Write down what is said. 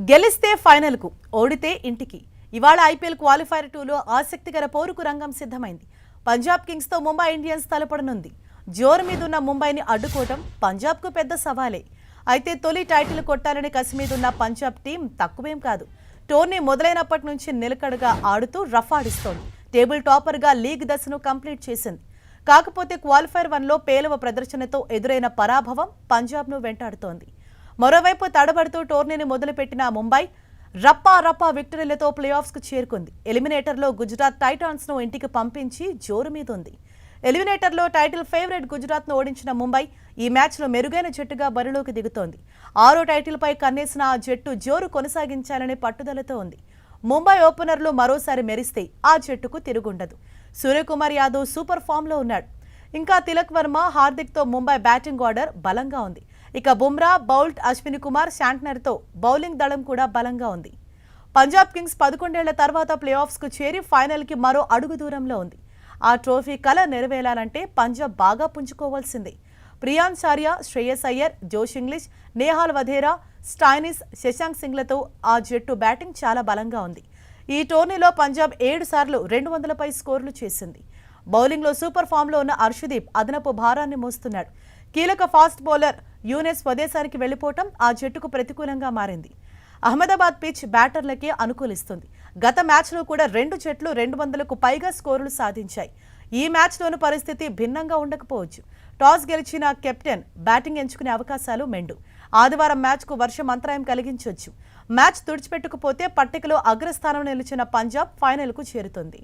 గెలిస్తే ఫైనల్కు, ఓడితే ఇంటికి. ఇవాళ ఐపీఎల్ క్వాలిఫైర్ 2లో ఆసక్తికర పోరుకు రంగం సిద్ధమైంది. పంజాబ్ కింగ్స్తో ముంబై ఇండియన్స్ తలపడనుంది. జోరు మీదున్న ముంబైని అడ్డుకోవటం పంజాబ్కు పెద్ద సవాలే. అయితే తొలి టైటిల్ కొట్టాలని కసి మీదున్న పంజాబ్ టీం తక్కువేం కాదు. టోర్నీ మొదలైనప్పటి నుంచి నిలకడగా ఆడుతూ రఫ్ ఆడిస్తోంది. టేబుల్ టాపర్గా లీగ్ దశను కంప్లీట్ చేసింది. కాకపోతే క్వాలిఫైర్ 1లో పేలవ ప్రదర్శనతో ఎదురైన పరాభవం పంజాబ్ను వెంటాడుతోంది. మరోవైపు తడబడుతూ టోర్నీని మొదలుపెట్టిన ముంబై రప్పా విక్టరీలతో ప్లేఆఫ్స్కు చేరుకుంది. ఎలిమినేటర్లో గుజరాత్ టైటాన్స్ను ఇంటికి పంపించి జోరు మీదుంది. ఎలిమినేటర్లో టైటిల్ ఫేవరెట్ గుజరాత్ను ఓడించిన ముంబై ఈ మ్యాచ్లో మెరుగైన జట్టుగా బరిలోకి దిగుతోంది. 6వ టైటిల్పై కన్నేసిన ఆ జట్టు జోరు కొనసాగించాలనే పట్టుదలతో ఉంది. ముంబై ఓపెనర్లు మరోసారి మెరిస్తే ఆ జట్టుకు తిరుగుండదు. సూర్యకుమార్ యాదవ్ సూపర్ ఫామ్లో ఉన్నాడు. ఇంకా తిలక్ వర్మ, హార్దిక్తో ముంబై బ్యాటింగ్ ఆర్డర్ బలంగా ఉంది. ఇక బుమ్రా, బౌల్ట్, అశ్విని కుమార్, శాంట్నర్తో బౌలింగ్ దళం కూడా బలంగా ఉంది. పంజాబ్ కింగ్స్ 11 ఏళ్ల తర్వాత ప్లేఆఫ్స్కు చేరి ఫైనల్కి మరో అడుగు దూరంలో ఉంది. ఆ ట్రోఫీ కల నెరవేరాలంటే పంజాబ్ బాగా పుంజుకోవాల్సిందే. ప్రియాన్ చార్య, శ్రేయస్ అయ్యర్, జోష్ ఇంగ్లిష్, నేహాల్ వధేరా, స్టాయినిస్, శశాంక్ సింగ్లతో ఆ జట్టు బ్యాటింగ్ చాలా బలంగా ఉంది. ఈ టోర్నీలో పంజాబ్ 7 సార్లు 200 పై స్కోర్లు చేసింది. బౌలింగ్లో సూపర్ ఫామ్లో ఉన్న అర్షదీప్ అదనపు భారాన్ని మోస్తున్నాడు. కీలక ఫాస్ట్ బౌలర్ యూనెస్ స్వదేశానికి వెళ్లిపోవటం ఆ జట్టుకు ప్రతికూలంగా మారింది. అహ్మదాబాద్ పిచ్ బ్యాటర్లకే అనుకూలిస్తుంది. గత మ్యాచ్లో కూడా 2 జట్లు 200కు పైగా స్కోరులు సాధించాయి. ఈ మ్యాచ్లోనూ పరిస్థితి భిన్నంగా ఉండకపోవచ్చు. టాస్ గెలిచిన కెప్టెన్ బ్యాటింగ్ ఎంచుకునే అవకాశాలు మెండు. ఆదివారం మ్యాచ్కు వర్షం అంతరాయం కలిగించొచ్చు. మ్యాచ్ తుడిచిపెట్టుకుపోతే పట్టికలో అగ్రస్థానంలో నిలిచిన పంజాబ్ ఫైనల్కు చేరుతుంది.